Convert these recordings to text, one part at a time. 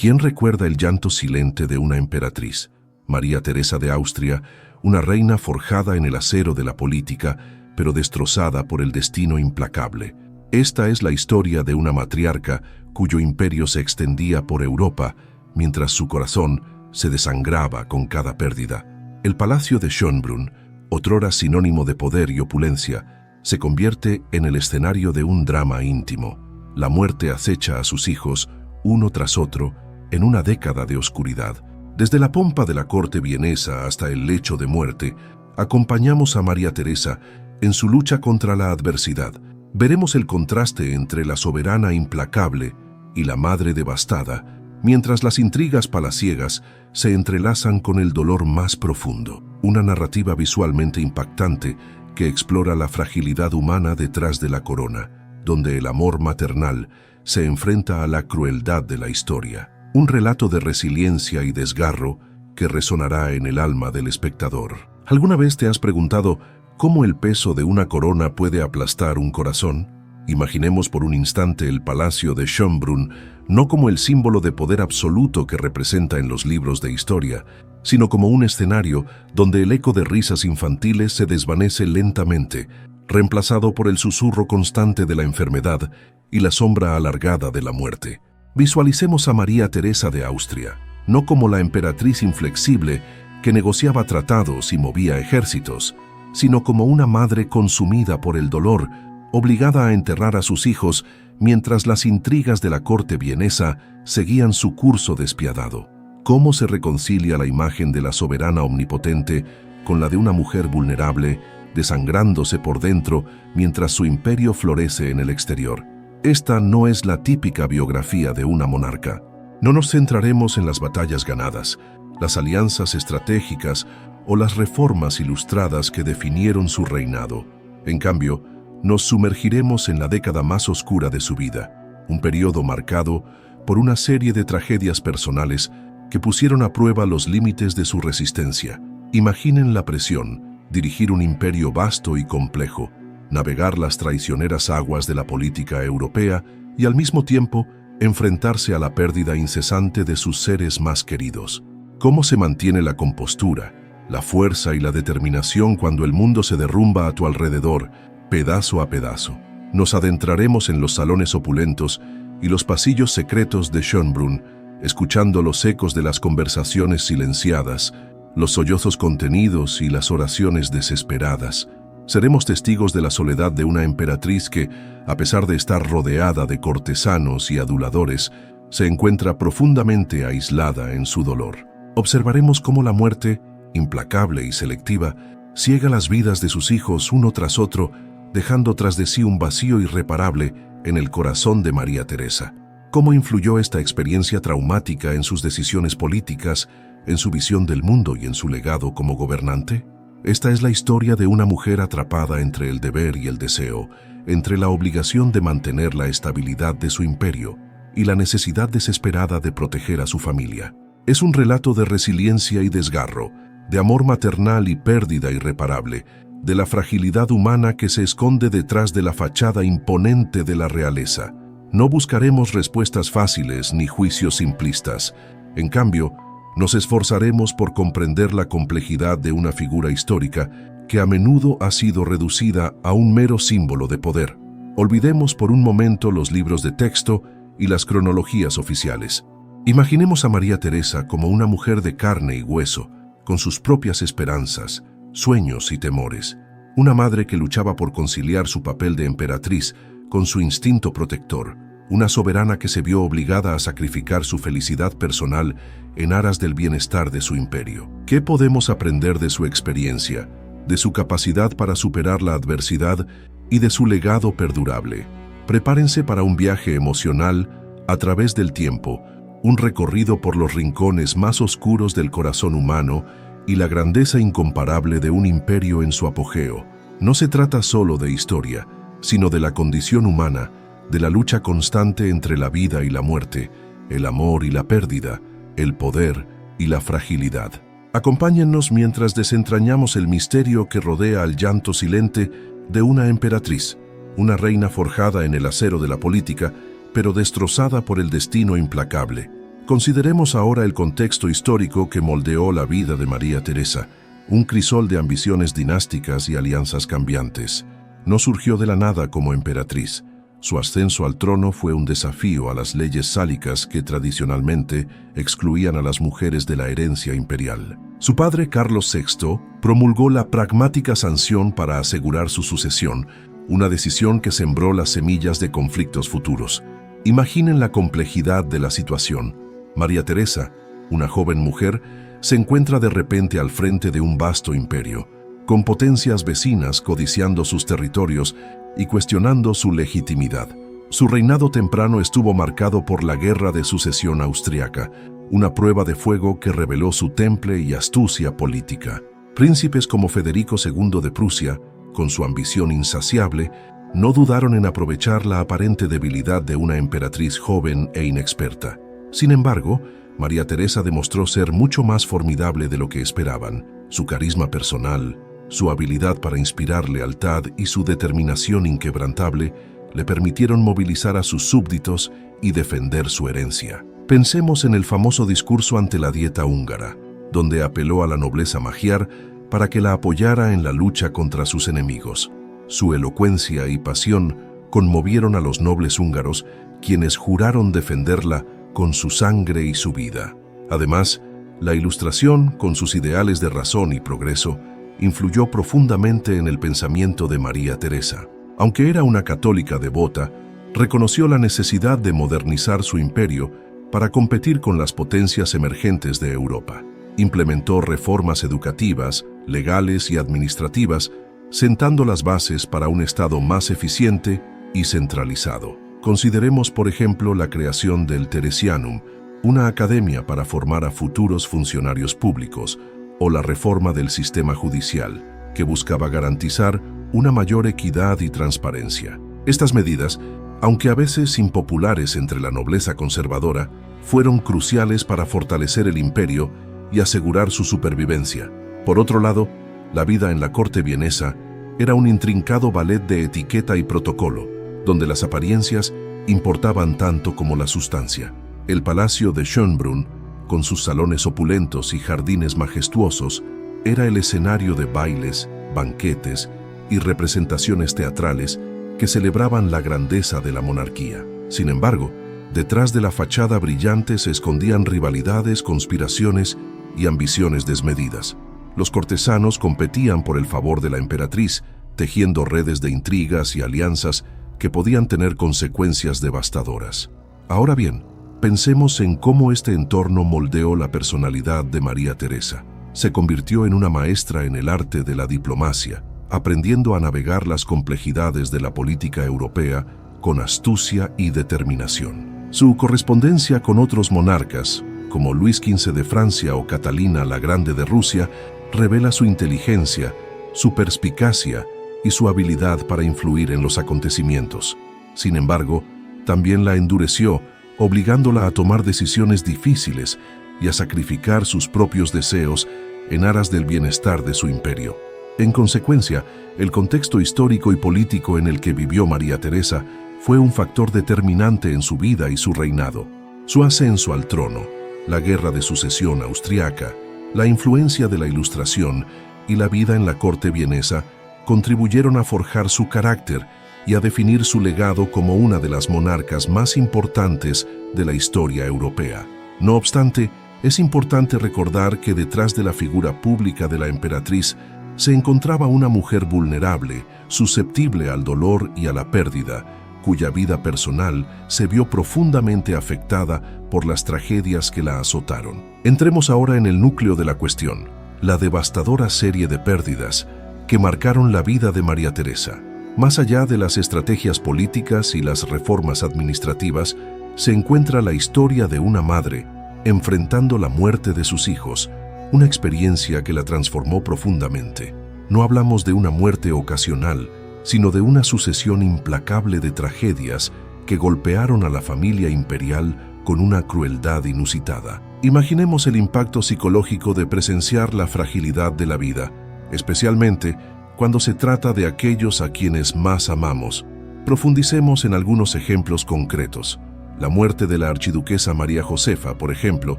¿Quién recuerda el llanto silente de una emperatriz? María Teresa de Austria, una reina forjada en el acero de la política, pero destrozada por el destino implacable. Esta es la historia de una matriarca cuyo imperio se extendía por Europa, mientras su corazón se desangraba con cada pérdida. El palacio de Schönbrunn, otrora sinónimo de poder y opulencia, se convierte en el escenario de un drama íntimo. La muerte acecha a sus hijos, uno tras otro, en una década de oscuridad. Desde la pompa de la corte vienesa hasta el lecho de muerte, acompañamos a María Teresa en su lucha contra la adversidad. Veremos el contraste entre la soberana implacable y la madre devastada, mientras las intrigas palaciegas se entrelazan con el dolor más profundo. Una narrativa visualmente impactante que explora la fragilidad humana detrás de la corona, donde el amor maternal se enfrenta a la crueldad de la historia. Un relato de resiliencia y desgarro que resonará en el alma del espectador. ¿Alguna vez te has preguntado cómo el peso de una corona puede aplastar un corazón? Imaginemos por un instante el palacio de Schönbrunn no como el símbolo de poder absoluto que representa en los libros de historia, sino como un escenario donde el eco de risas infantiles se desvanece lentamente, reemplazado por el susurro constante de la enfermedad y la sombra alargada de la muerte. Visualicemos a María Teresa de Austria, no como la emperatriz inflexible que negociaba tratados y movía ejércitos, sino como una madre consumida por el dolor, obligada a enterrar a sus hijos mientras las intrigas de la corte vienesa seguían su curso despiadado. ¿Cómo se reconcilia la imagen de la soberana omnipotente con la de una mujer vulnerable, desangrándose por dentro mientras su imperio florece en el exterior? Esta no es la típica biografía de una monarca. No nos centraremos en las batallas ganadas, las alianzas estratégicas o las reformas ilustradas que definieron su reinado. En cambio, nos sumergiremos en la década más oscura de su vida, un periodo marcado por una serie de tragedias personales que pusieron a prueba los límites de su resistencia. Imaginen la presión, dirigir un imperio vasto y complejo, navegar las traicioneras aguas de la política europea y al mismo tiempo enfrentarse a la pérdida incesante de sus seres más queridos. ¿Cómo se mantiene la compostura, la fuerza y la determinación cuando el mundo se derrumba a tu alrededor, pedazo a pedazo? Nos adentraremos en los salones opulentos y los pasillos secretos de Schönbrunn, escuchando los ecos de las conversaciones silenciadas, los sollozos contenidos y las oraciones desesperadas. Seremos testigos de la soledad de una emperatriz que, a pesar de estar rodeada de cortesanos y aduladores, se encuentra profundamente aislada en su dolor. Observaremos cómo la muerte, implacable y selectiva, ciega las vidas de sus hijos uno tras otro, dejando tras de sí un vacío irreparable en el corazón de María Teresa. ¿Cómo influyó esta experiencia traumática en sus decisiones políticas, en su visión del mundo y en su legado como gobernante? Esta es la historia de una mujer atrapada entre el deber y el deseo, entre la obligación de mantener la estabilidad de su imperio y la necesidad desesperada de proteger a su familia. Es un relato de resiliencia y desgarro, de amor maternal y pérdida irreparable, de la fragilidad humana que se esconde detrás de la fachada imponente de la realeza. No buscaremos respuestas fáciles ni juicios simplistas. En cambio, nos esforzaremos por comprender la complejidad de una figura histórica que a menudo ha sido reducida a un mero símbolo de poder. Olvidemos por un momento los libros de texto y las cronologías oficiales. Imaginemos a María Teresa como una mujer de carne y hueso, con sus propias esperanzas, sueños y temores. Una madre que luchaba por conciliar su papel de emperatriz con su instinto protector. Una soberana que se vio obligada a sacrificar su felicidad personal en aras del bienestar de su imperio. ¿Qué podemos aprender de su experiencia, de su capacidad para superar la adversidad y de su legado perdurable? Prepárense para un viaje emocional a través del tiempo, un recorrido por los rincones más oscuros del corazón humano y la grandeza incomparable de un imperio en su apogeo. No se trata solo de historia, sino de la condición humana, de la lucha constante entre la vida y la muerte, el amor y la pérdida, el poder y la fragilidad. Acompáñennos mientras desentrañamos el misterio que rodea al llanto silente de una emperatriz, una reina forjada en el acero de la política, pero destrozada por el destino implacable. Consideremos ahora el contexto histórico que moldeó la vida de María Teresa, un crisol de ambiciones dinásticas y alianzas cambiantes. No surgió de la nada como emperatriz. Su ascenso al trono fue un desafío a las leyes sálicas que tradicionalmente excluían a las mujeres de la herencia imperial. Su padre, Carlos VI, promulgó la pragmática sanción para asegurar su sucesión, una decisión que sembró las semillas de conflictos futuros. Imaginen la complejidad de la situación. María Teresa, una joven mujer, se encuentra de repente al frente de un vasto imperio, con potencias vecinas codiciando sus territorios y cuestionando su legitimidad. Su reinado temprano estuvo marcado por la Guerra de Sucesión Austriaca, una prueba de fuego que reveló su temple y astucia política. Príncipes como Federico II de Prusia, con su ambición insaciable, no dudaron en aprovechar la aparente debilidad de una emperatriz joven e inexperta. Sin embargo, María Teresa demostró ser mucho más formidable de lo que esperaban. Su carisma personal, su habilidad para inspirar lealtad y su determinación inquebrantable le permitieron movilizar a sus súbditos y defender su herencia. Pensemos en el famoso discurso ante la Dieta húngara, donde apeló a la nobleza magiar para que la apoyara en la lucha contra sus enemigos. Su elocuencia y pasión conmovieron a los nobles húngaros, quienes juraron defenderla con su sangre y su vida. Además, la Ilustración, con sus ideales de razón y progreso, influyó profundamente en el pensamiento de María Teresa. Aunque era una católica devota, reconoció la necesidad de modernizar su imperio para competir con las potencias emergentes de Europa. Implementó reformas educativas, legales y administrativas, sentando las bases para un Estado más eficiente y centralizado. Consideremos, por ejemplo, la creación del Teresianum, una academia para formar a futuros funcionarios públicos, o la reforma del sistema judicial, que buscaba garantizar una mayor equidad y transparencia. Estas medidas, aunque a veces impopulares entre la nobleza conservadora, fueron cruciales para fortalecer el imperio y asegurar su supervivencia. Por otro lado, la vida en la corte vienesa era un intrincado ballet de etiqueta y protocolo, donde las apariencias importaban tanto como la sustancia. El palacio de Schönbrunn, con sus salones opulentos y jardines majestuosos, era el escenario de bailes, banquetes y representaciones teatrales que celebraban la grandeza de la monarquía. Sin embargo, detrás de la fachada brillante se escondían rivalidades, conspiraciones y ambiciones desmedidas. Los cortesanos competían por el favor de la emperatriz, tejiendo redes de intrigas y alianzas que podían tener consecuencias devastadoras. Ahora bien, pensemos en cómo este entorno moldeó la personalidad de María Teresa. Se convirtió en una maestra en el arte de la diplomacia, aprendiendo a navegar las complejidades de la política europea con astucia y determinación. Su correspondencia con otros monarcas, como Luis XV de Francia o Catalina la Grande de Rusia, revela su inteligencia, su perspicacia y su habilidad para influir en los acontecimientos. Sin embargo, también la endureció, obligándola a tomar decisiones difíciles y a sacrificar sus propios deseos en aras del bienestar de su imperio. En consecuencia, el contexto histórico y político en el que vivió María Teresa fue un factor determinante en su vida y su reinado. Su ascenso al trono, la Guerra de Sucesión Austriaca, la influencia de la Ilustración y la vida en la corte vienesa contribuyeron a forjar su carácter y a definir su legado como una de las monarcas más importantes de la historia europea. No obstante, es importante recordar que detrás de la figura pública de la emperatriz se encontraba una mujer vulnerable, susceptible al dolor y a la pérdida, cuya vida personal se vio profundamente afectada por las tragedias que la azotaron. Entremos ahora en el núcleo de la cuestión, la devastadora serie de pérdidas que marcaron la vida de María Teresa. Más allá de las estrategias políticas y las reformas administrativas, se encuentra la historia de una madre enfrentando la muerte de sus hijos, una experiencia que la transformó profundamente. No hablamos de una muerte ocasional, sino de una sucesión implacable de tragedias que golpearon a la familia imperial con una crueldad inusitada. Imaginemos el impacto psicológico de presenciar la fragilidad de la vida, especialmente cuando se trata de aquellos a quienes más amamos. Profundicemos en algunos ejemplos concretos. La muerte de la archiduquesa María Josefa, por ejemplo,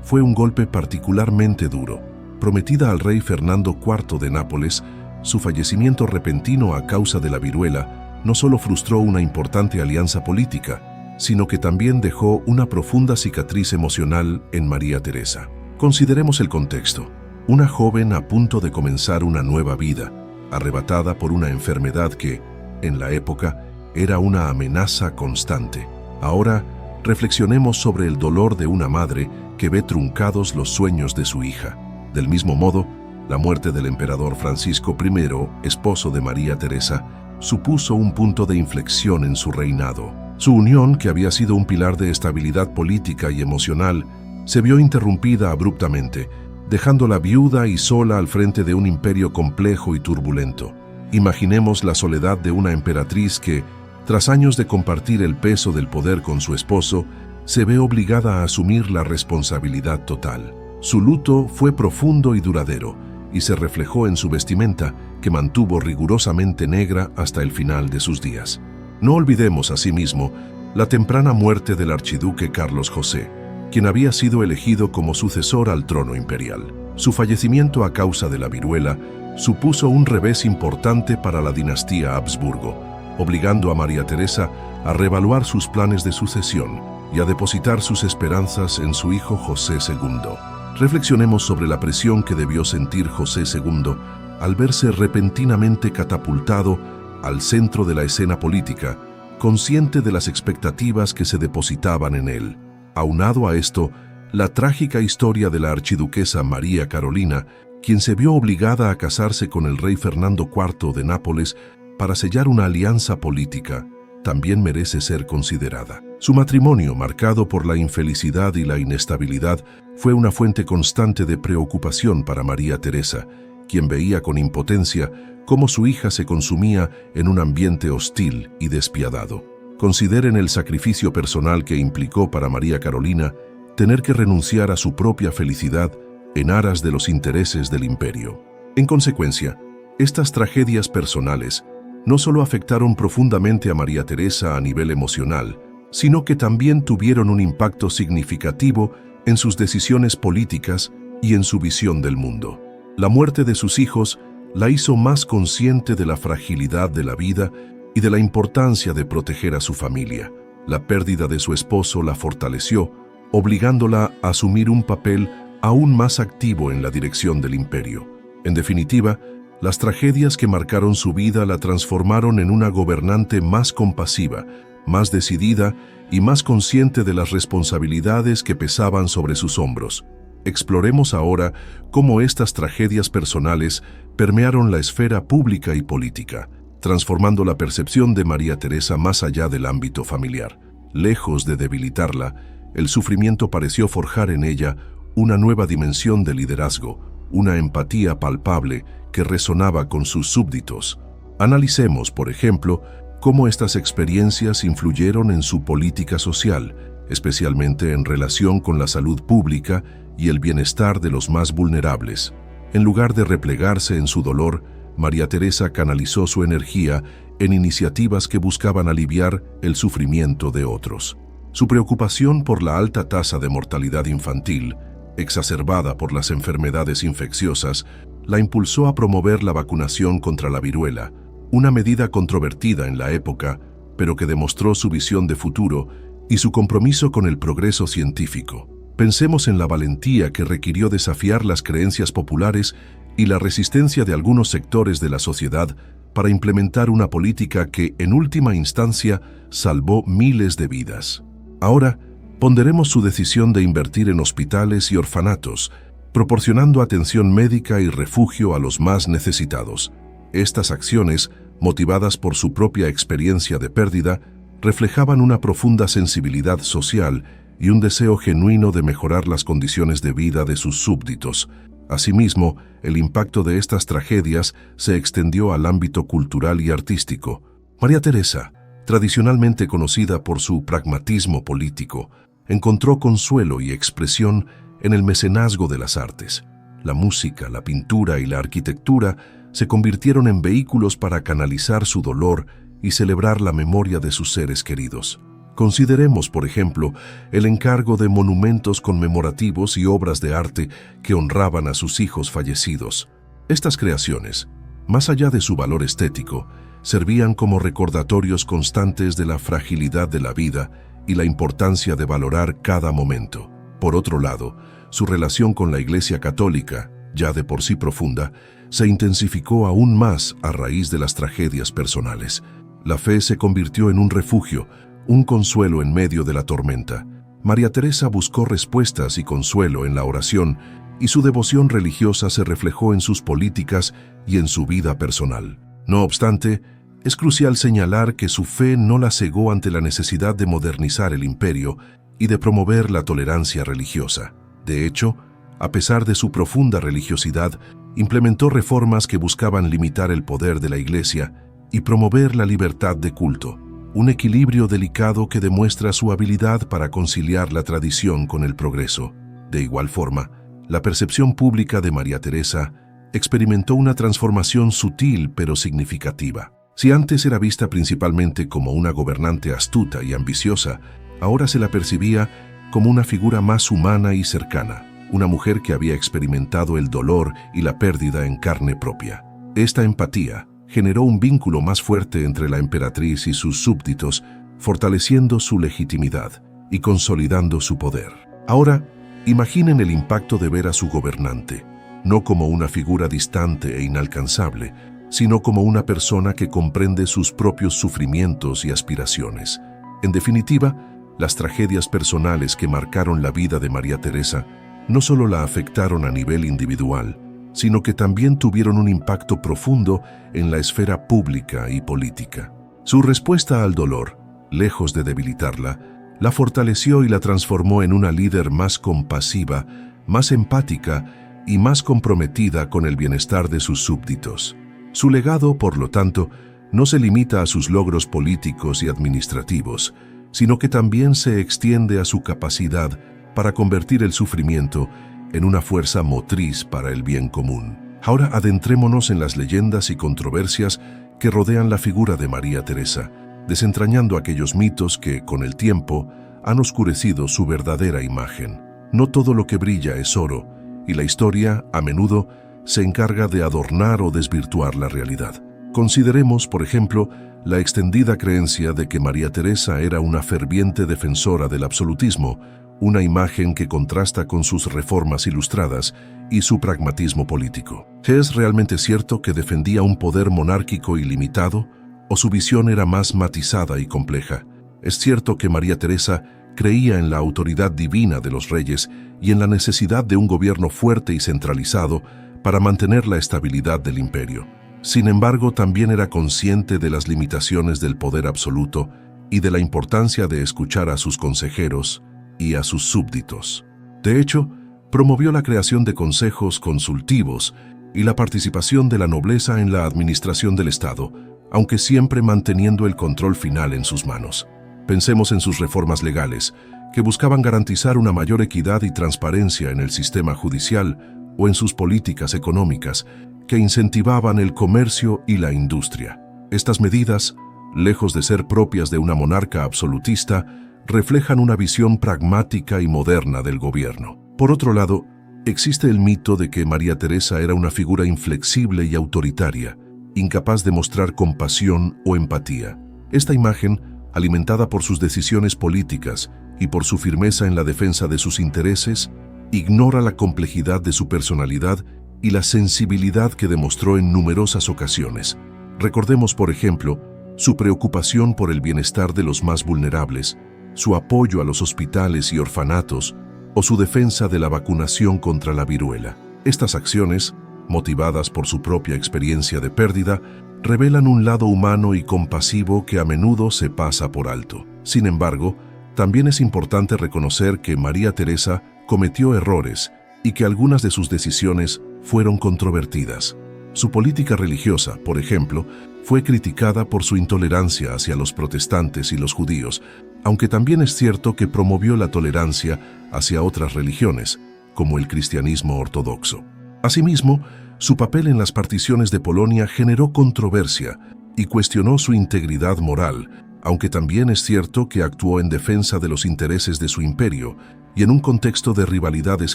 fue un golpe particularmente duro. Prometida al rey Fernando IV de Nápoles, su fallecimiento repentino a causa de la viruela no solo frustró una importante alianza política, sino que también dejó una profunda cicatriz emocional en María Teresa. Consideremos el contexto. Una joven a punto de comenzar una nueva vida, arrebatada por una enfermedad que, en la época, era una amenaza constante. Ahora, reflexionemos sobre el dolor de una madre que ve truncados los sueños de su hija. Del mismo modo, la muerte del emperador Francisco I, esposo de María Teresa, supuso un punto de inflexión en su reinado. Su unión, que había sido un pilar de estabilidad política y emocional, se vio interrumpida abruptamente, dejándola viuda y sola al frente de un imperio complejo y turbulento. Imaginemos la soledad de una emperatriz que, tras años de compartir el peso del poder con su esposo, se ve obligada a asumir la responsabilidad total. Su luto fue profundo y duradero, y se reflejó en su vestimenta, que mantuvo rigurosamente negra hasta el final de sus días. No olvidemos, asimismo, la temprana muerte del archiduque Carlos José, quien había sido elegido como sucesor al trono imperial. Su fallecimiento a causa de la viruela supuso un revés importante para la dinastía Habsburgo, obligando a María Teresa a reevaluar sus planes de sucesión y a depositar sus esperanzas en su hijo José II. Reflexionemos sobre la presión que debió sentir José II al verse repentinamente catapultado al centro de la escena política, consciente de las expectativas que se depositaban en él. Aunado a esto, la trágica historia de la archiduquesa María Carolina, quien se vio obligada a casarse con el rey Fernando IV de Nápoles para sellar una alianza política, también merece ser considerada. Su matrimonio, marcado por la infelicidad y la inestabilidad, fue una fuente constante de preocupación para María Teresa, quien veía con impotencia cómo su hija se consumía en un ambiente hostil y despiadado. Consideren el sacrificio personal que implicó para María Carolina tener que renunciar a su propia felicidad en aras de los intereses del imperio. En consecuencia, estas tragedias personales no solo afectaron profundamente a María Teresa a nivel emocional, sino que también tuvieron un impacto significativo en sus decisiones políticas y en su visión del mundo. La muerte de sus hijos la hizo más consciente de la fragilidad de la vida y de la importancia de proteger a su familia. La pérdida de su esposo la fortaleció, obligándola a asumir un papel aún más activo en la dirección del imperio. En definitiva, las tragedias que marcaron su vida la transformaron en una gobernante más compasiva, más decidida y más consciente de las responsabilidades que pesaban sobre sus hombros. Exploremos ahora cómo estas tragedias personales permearon la esfera pública y política, transformando la percepción de María Teresa más allá del ámbito familiar. Lejos de debilitarla, el sufrimiento pareció forjar en ella una nueva dimensión de liderazgo, una empatía palpable que resonaba con sus súbditos. Analicemos, por ejemplo, cómo estas experiencias influyeron en su política social, especialmente en relación con la salud pública y el bienestar de los más vulnerables. En lugar de replegarse en su dolor, María Teresa canalizó su energía en iniciativas que buscaban aliviar el sufrimiento de otros. Su preocupación por la alta tasa de mortalidad infantil, exacerbada por las enfermedades infecciosas, la impulsó a promover la vacunación contra la viruela, una medida controvertida en la época, pero que demostró su visión de futuro y su compromiso con el progreso científico. Pensemos en la valentía que requirió desafiar las creencias populares y la resistencia de algunos sectores de la sociedad para implementar una política que, en última instancia, salvó miles de vidas. Ahora, ponderemos su decisión de invertir en hospitales y orfanatos, proporcionando atención médica y refugio a los más necesitados. Estas acciones, motivadas por su propia experiencia de pérdida, reflejaban una profunda sensibilidad social y un deseo genuino de mejorar las condiciones de vida de sus súbditos. Asimismo, el impacto de estas tragedias se extendió al ámbito cultural y artístico. María Teresa, tradicionalmente conocida por su pragmatismo político, encontró consuelo y expresión en el mecenazgo de las artes. La música, la pintura y la arquitectura se convirtieron en vehículos para canalizar su dolor y celebrar la memoria de sus seres queridos. Consideremos, por ejemplo, el encargo de monumentos conmemorativos y obras de arte que honraban a sus hijos fallecidos. Estas creaciones, más allá de su valor estético, servían como recordatorios constantes de la fragilidad de la vida y la importancia de valorar cada momento. Por otro lado, su relación con la Iglesia Católica, ya de por sí profunda, se intensificó aún más a raíz de las tragedias personales. La fe se convirtió en un refugio, un consuelo en medio de la tormenta. María Teresa buscó respuestas y consuelo en la oración, y su devoción religiosa se reflejó en sus políticas y en su vida personal. No obstante, es crucial señalar que su fe no la cegó ante la necesidad de modernizar el imperio y de promover la tolerancia religiosa. De hecho, a pesar de su profunda religiosidad, implementó reformas que buscaban limitar el poder de la Iglesia y promover la libertad de culto, un equilibrio delicado que demuestra su habilidad para conciliar la tradición con el progreso. De igual forma, la percepción pública de María Teresa experimentó una transformación sutil pero significativa. Si antes era vista principalmente como una gobernante astuta y ambiciosa, ahora se la percibía como una figura más humana y cercana, una mujer que había experimentado el dolor y la pérdida en carne propia. Esta empatía generó un vínculo más fuerte entre la emperatriz y sus súbditos, fortaleciendo su legitimidad y consolidando su poder. Ahora, imaginen el impacto de ver a su gobernante, no como una figura distante e inalcanzable, sino como una persona que comprende sus propios sufrimientos y aspiraciones. En definitiva, las tragedias personales que marcaron la vida de María Teresa no solo la afectaron a nivel individual, sino que también tuvieron un impacto profundo en la esfera pública y política. Su respuesta al dolor, lejos de debilitarla, la fortaleció y la transformó en una líder más compasiva, más empática y más comprometida con el bienestar de sus súbditos. Su legado, por lo tanto, no se limita a sus logros políticos y administrativos, sino que también se extiende a su capacidad para convertir el sufrimiento en una fuerza motriz para el bien común. Ahora adentrémonos en las leyendas y controversias que rodean la figura de María Teresa, desentrañando aquellos mitos que, con el tiempo, han oscurecido su verdadera imagen. No todo lo que brilla es oro, y la historia, a menudo, se encarga de adornar o desvirtuar la realidad. Consideremos, por ejemplo, la extendida creencia de que María Teresa era una ferviente defensora del absolutismo, una imagen que contrasta con sus reformas ilustradas y su pragmatismo político. ¿Es realmente cierto que defendía un poder monárquico ilimitado, o su visión era más matizada y compleja? Es cierto que María Teresa creía en la autoridad divina de los reyes y en la necesidad de un gobierno fuerte y centralizado para mantener la estabilidad del imperio. Sin embargo, también era consciente de las limitaciones del poder absoluto y de la importancia de escuchar a sus consejeros y a sus súbditos. De hecho, promovió la creación de consejos consultivos y la participación de la nobleza en la administración del Estado, aunque siempre manteniendo el control final en sus manos. Pensemos en sus reformas legales, que buscaban garantizar una mayor equidad y transparencia en el sistema judicial, o en sus políticas económicas, que incentivaban el comercio y la industria. Estas medidas, lejos de ser propias de una monarca absolutista, reflejan una visión pragmática y moderna del gobierno. Por otro lado, existe el mito de que María Teresa era una figura inflexible y autoritaria, incapaz de mostrar compasión o empatía. Esta imagen, alimentada por sus decisiones políticas y por su firmeza en la defensa de sus intereses, ignora la complejidad de su personalidad y la sensibilidad que demostró en numerosas ocasiones. Recordemos, por ejemplo, su preocupación por el bienestar de los más vulnerables, su apoyo a los hospitales y orfanatos, o su defensa de la vacunación contra la viruela. Estas acciones, motivadas por su propia experiencia de pérdida, revelan un lado humano y compasivo que a menudo se pasa por alto. Sin embargo, también es importante reconocer que María Teresa cometió errores y que algunas de sus decisiones fueron controvertidas. Su política religiosa, por ejemplo, fue criticada por su intolerancia hacia los protestantes y los judíos, aunque también es cierto que promovió la tolerancia hacia otras religiones, como el cristianismo ortodoxo. Asimismo, su papel en las particiones de Polonia generó controversia y cuestionó su integridad moral, aunque también es cierto que actuó en defensa de los intereses de su imperio y en un contexto de rivalidades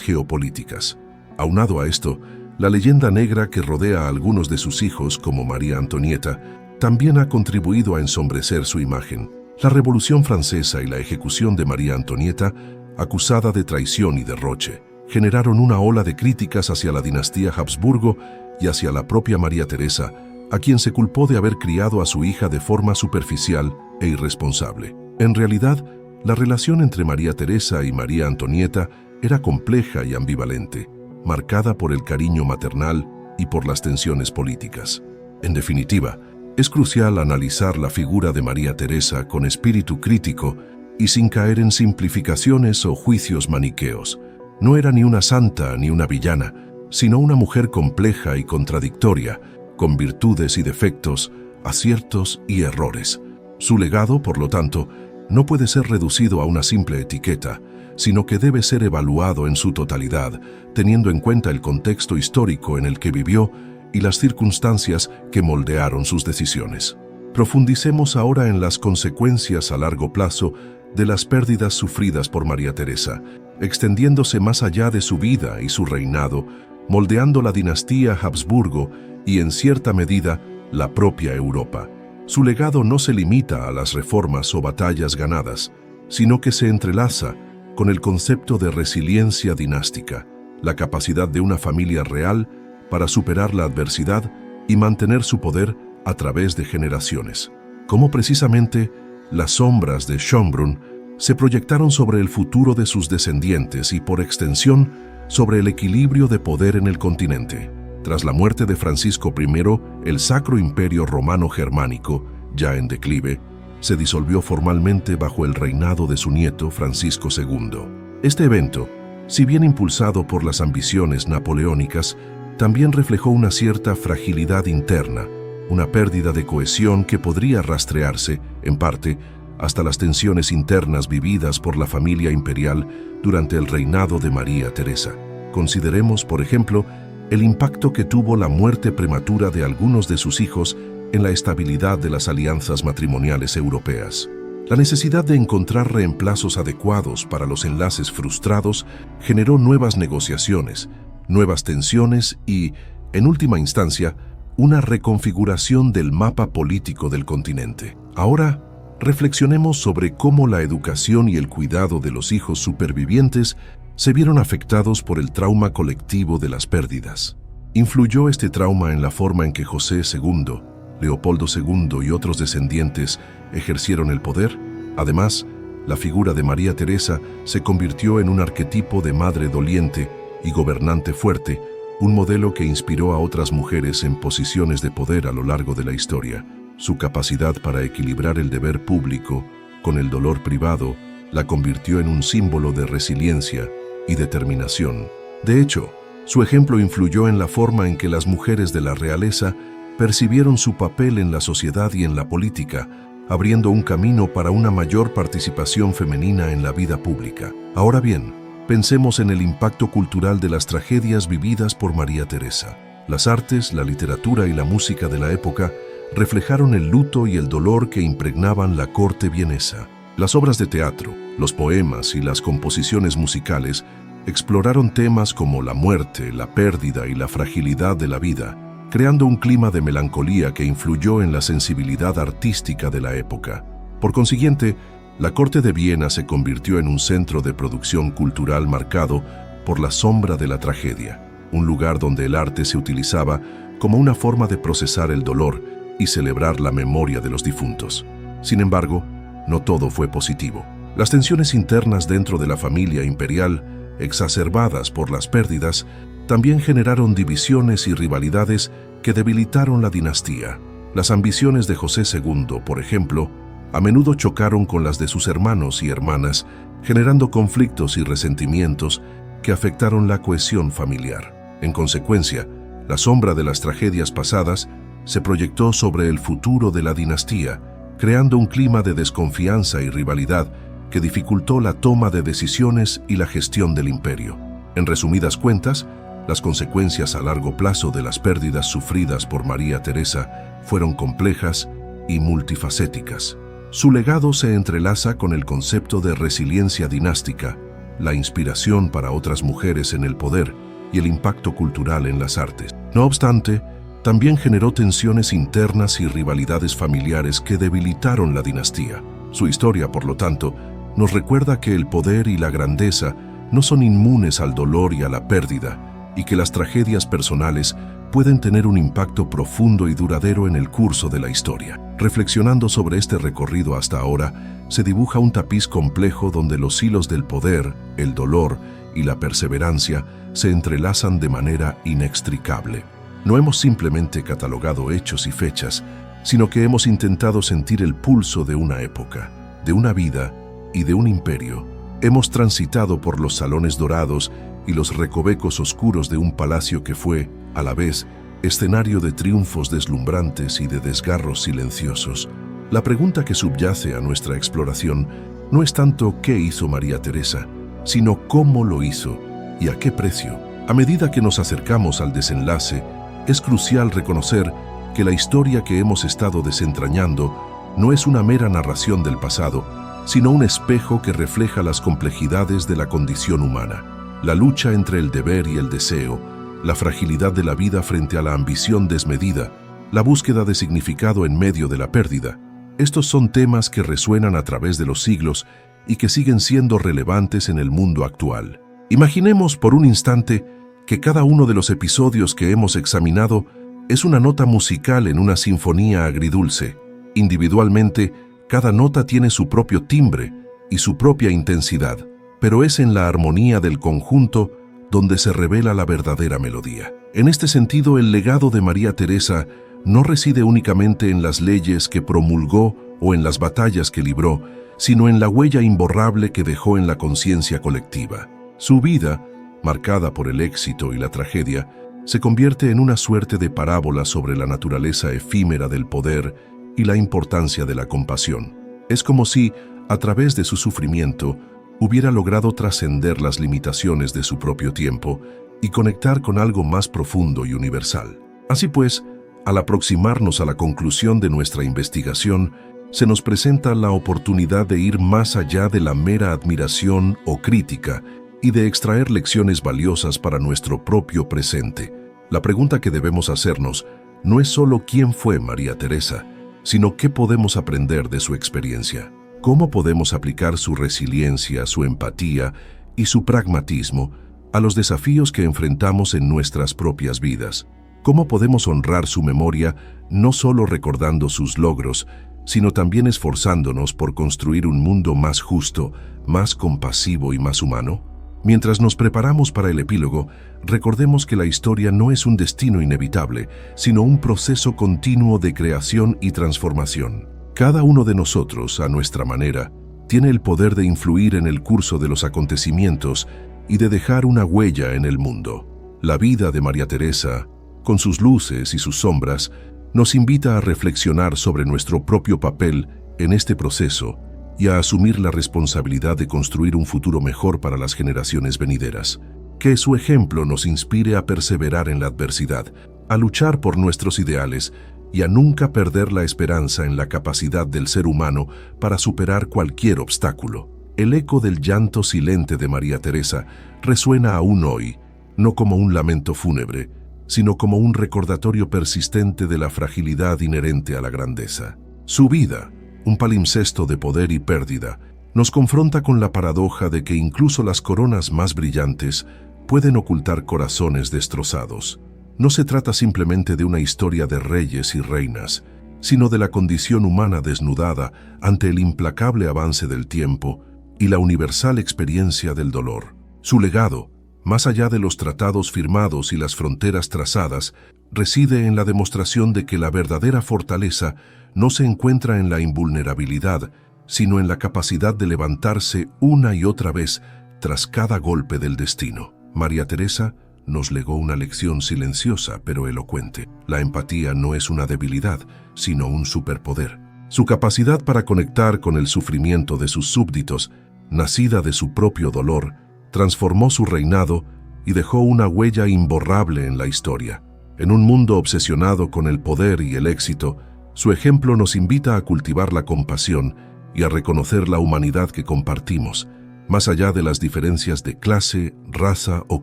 geopolíticas. Aunado a esto, la leyenda negra que rodea a algunos de sus hijos, como María Antonieta, también ha contribuido a ensombrecer su imagen. La Revolución Francesa y la ejecución de María Antonieta, acusada de traición y derroche, generaron una ola de críticas hacia la dinastía Habsburgo y hacia la propia María Teresa, a quien se culpó de haber criado a su hija de forma superficial e irresponsable. En realidad, la relación entre María Teresa y María Antonieta era compleja y ambivalente, marcada por el cariño maternal y por las tensiones políticas. En definitiva, es crucial analizar la figura de María Teresa con espíritu crítico y sin caer en simplificaciones o juicios maniqueos. No era ni una santa ni una villana, sino una mujer compleja y contradictoria, con virtudes y defectos, aciertos y errores. Su legado, por lo tanto, no puede ser reducido a una simple etiqueta, sino que debe ser evaluado en su totalidad, teniendo en cuenta el contexto histórico en el que vivió y las circunstancias que moldearon sus decisiones. Profundicemos ahora en las consecuencias a largo plazo de las pérdidas sufridas por María Teresa, extendiéndose más allá de su vida y su reinado, moldeando la dinastía Habsburgo y, en cierta medida, la propia Europa. Su legado no se limita a las reformas o batallas ganadas, sino que se entrelaza con el concepto de resiliencia dinástica, la capacidad de una familia real para superar la adversidad y mantener su poder a través de generaciones. Como precisamente las sombras de Schönbrunn se proyectaron sobre el futuro de sus descendientes y, por extensión, sobre el equilibrio de poder en el continente. Tras la muerte de Francisco I, el Sacro Imperio Romano Germánico, ya en declive, se disolvió formalmente bajo el reinado de su nieto Francisco II. Este evento, si bien impulsado por las ambiciones napoleónicas, también reflejó una cierta fragilidad interna, una pérdida de cohesión que podría rastrearse, en parte, hasta las tensiones internas vividas por la familia imperial durante el reinado de María Teresa. Consideremos, por ejemplo, el impacto que tuvo la muerte prematura de algunos de sus hijos en la estabilidad de las alianzas matrimoniales europeas. La necesidad de encontrar reemplazos adecuados para los enlaces frustrados generó nuevas negociaciones, nuevas tensiones y, en última instancia, una reconfiguración del mapa político del continente. Ahora, reflexionemos sobre cómo la educación y el cuidado de los hijos supervivientes se vieron afectados por el trauma colectivo de las pérdidas. ¿Influyó este trauma en la forma en que José II, Leopoldo II y otros descendientes ejercieron el poder? Además, la figura de María Teresa se convirtió en un arquetipo de madre doliente y gobernante fuerte, un modelo que inspiró a otras mujeres en posiciones de poder a lo largo de la historia. Su capacidad para equilibrar el deber público con el dolor privado la convirtió en un símbolo de resiliencia y determinación. De hecho, su ejemplo influyó en la forma en que las mujeres de la realeza percibieron su papel en la sociedad y en la política, abriendo un camino para una mayor participación femenina en la vida pública. Ahora bien, pensemos en el impacto cultural de las tragedias vividas por María Teresa. Las artes, la literatura y la música de la época reflejaron el luto y el dolor que impregnaban la corte vienesa. Las obras de teatro, los poemas y las composiciones musicales exploraron temas como la muerte, la pérdida y la fragilidad de la vida, creando un clima de melancolía que influyó en la sensibilidad artística de la época. Por consiguiente, la corte de Viena se convirtió en un centro de producción cultural marcado por la sombra de la tragedia, un lugar donde el arte se utilizaba como una forma de procesar el dolor y celebrar la memoria de los difuntos. Sin embargo, no todo fue positivo. Las tensiones internas dentro de la familia imperial, exacerbadas por las pérdidas, también generaron divisiones y rivalidades que debilitaron la dinastía. Las ambiciones de José II, por ejemplo, a menudo chocaron con las de sus hermanos y hermanas, generando conflictos y resentimientos que afectaron la cohesión familiar. En consecuencia, la sombra de las tragedias pasadas se proyectó sobre el futuro de la dinastía, creando un clima de desconfianza y rivalidad que dificultó la toma de decisiones y la gestión del imperio. En resumidas cuentas, las consecuencias a largo plazo de las pérdidas sufridas por María Teresa fueron complejas y multifacéticas. Su legado se entrelaza con el concepto de resiliencia dinástica, la inspiración para otras mujeres en el poder y el impacto cultural en las artes. No obstante, también generó tensiones internas y rivalidades familiares que debilitaron la dinastía. Su historia, por lo tanto, nos recuerda que el poder y la grandeza no son inmunes al dolor y a la pérdida, y que las tragedias personales pueden tener un impacto profundo y duradero en el curso de la historia. Reflexionando sobre este recorrido hasta ahora, se dibuja un tapiz complejo donde los hilos del poder, el dolor y la perseverancia se entrelazan de manera inextricable. No hemos simplemente catalogado hechos y fechas, sino que hemos intentado sentir el pulso de una época, de una vida y de un imperio. Hemos transitado por los salones dorados y los recovecos oscuros de un palacio que fue, a la vez, escenario de triunfos deslumbrantes y de desgarros silenciosos. La pregunta que subyace a nuestra exploración no es tanto qué hizo María Teresa, sino cómo lo hizo y a qué precio. A medida que nos acercamos al desenlace, es crucial reconocer que la historia que hemos estado desentrañando no es una mera narración del pasado, sino un espejo que refleja las complejidades de la condición humana, la lucha entre el deber y el deseo, la fragilidad de la vida frente a la ambición desmedida, la búsqueda de significado en medio de la pérdida. Estos son temas que resuenan a través de los siglos y que siguen siendo relevantes en el mundo actual. Imaginemos por un instante que cada uno de los episodios que hemos examinado es una nota musical en una sinfonía agridulce. Individualmente, cada nota tiene su propio timbre y su propia intensidad, pero es en la armonía del conjunto donde se revela la verdadera melodía. En este sentido, el legado de María Teresa no reside únicamente en las leyes que promulgó o en las batallas que libró, sino en la huella imborrable que dejó en la conciencia colectiva. Su vida, marcada por el éxito y la tragedia, se convierte en una suerte de parábola sobre la naturaleza efímera del poder y la importancia de la compasión. Es como si, a través de su sufrimiento, hubiera logrado trascender las limitaciones de su propio tiempo y conectar con algo más profundo y universal. Así pues, al aproximarnos a la conclusión de nuestra investigación, se nos presenta la oportunidad de ir más allá de la mera admiración o crítica y de extraer lecciones valiosas para nuestro propio presente. La pregunta que debemos hacernos no es solo quién fue María Teresa, sino qué podemos aprender de su experiencia. ¿Cómo podemos aplicar su resiliencia, su empatía y su pragmatismo a los desafíos que enfrentamos en nuestras propias vidas? ¿Cómo podemos honrar su memoria no solo recordando sus logros, sino también esforzándonos por construir un mundo más justo, más compasivo y más humano? Mientras nos preparamos para el epílogo, recordemos que la historia no es un destino inevitable, sino un proceso continuo de creación y transformación. Cada uno de nosotros, a nuestra manera, tiene el poder de influir en el curso de los acontecimientos y de dejar una huella en el mundo. La vida de María Teresa, con sus luces y sus sombras, nos invita a reflexionar sobre nuestro propio papel en este proceso y a asumir la responsabilidad de construir un futuro mejor para las generaciones venideras. Que su ejemplo nos inspire a perseverar en la adversidad, a luchar por nuestros ideales y a nunca perder la esperanza en la capacidad del ser humano para superar cualquier obstáculo. El eco del llanto silente de María Teresa resuena aún hoy, no como un lamento fúnebre, sino como un recordatorio persistente de la fragilidad inherente a la grandeza. Su vida, un palimpsesto de poder y pérdida, nos confronta con la paradoja de que incluso las coronas más brillantes pueden ocultar corazones destrozados. No se trata simplemente de una historia de reyes y reinas, sino de la condición humana desnudada ante el implacable avance del tiempo y la universal experiencia del dolor. Su legado, más allá de los tratados firmados y las fronteras trazadas, reside en la demostración de que la verdadera fortaleza no se encuentra en la invulnerabilidad, sino en la capacidad de levantarse una y otra vez tras cada golpe del destino. María Teresa nos legó una lección silenciosa pero elocuente. La empatía no es una debilidad, sino un superpoder. Su capacidad para conectar con el sufrimiento de sus súbditos, nacida de su propio dolor, transformó su reinado y dejó una huella imborrable en la historia. En un mundo obsesionado con el poder y el éxito, Su ejemplo nos invita a cultivar la compasión y a reconocer la humanidad que compartimos, más allá de las diferencias de clase, raza o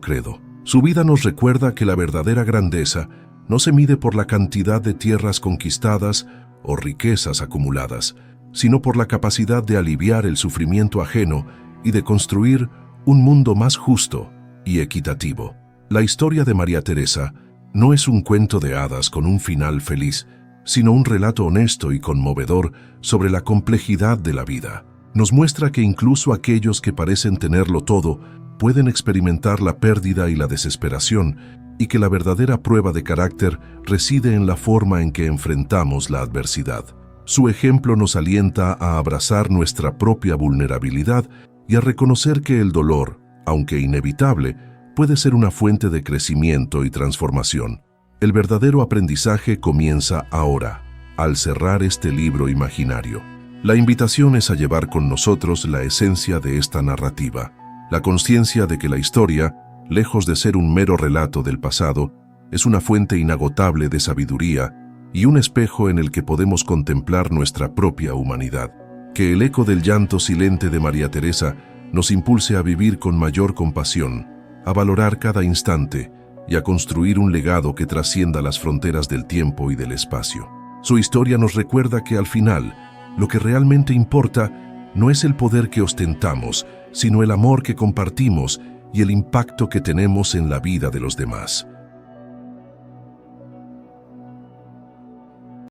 credo. Su vida nos recuerda que la verdadera grandeza no se mide por la cantidad de tierras conquistadas o riquezas acumuladas, sino por la capacidad de aliviar el sufrimiento ajeno y de construir un mundo más justo y equitativo. La historia de María Teresa no es un cuento de hadas con un final feliz, sino un relato honesto y conmovedor sobre la complejidad de la vida. Nos muestra que incluso aquellos que parecen tenerlo todo pueden experimentar la pérdida y la desesperación, y que la verdadera prueba de carácter reside en la forma en que enfrentamos la adversidad. Su ejemplo nos alienta a abrazar nuestra propia vulnerabilidad y a reconocer que el dolor, aunque inevitable, puede ser una fuente de crecimiento y transformación. El verdadero aprendizaje comienza ahora, al cerrar este libro imaginario. La invitación es a llevar con nosotros la esencia de esta narrativa, la conciencia de que la historia, lejos de ser un mero relato del pasado, es una fuente inagotable de sabiduría y un espejo en el que podemos contemplar nuestra propia humanidad. Que el eco del llanto silente de María Teresa nos impulse a vivir con mayor compasión, a valorar cada instante y a construir un legado que trascienda las fronteras del tiempo y del espacio. Su historia nos recuerda que al final, lo que realmente importa no es el poder que ostentamos, sino el amor que compartimos y el impacto que tenemos en la vida de los demás.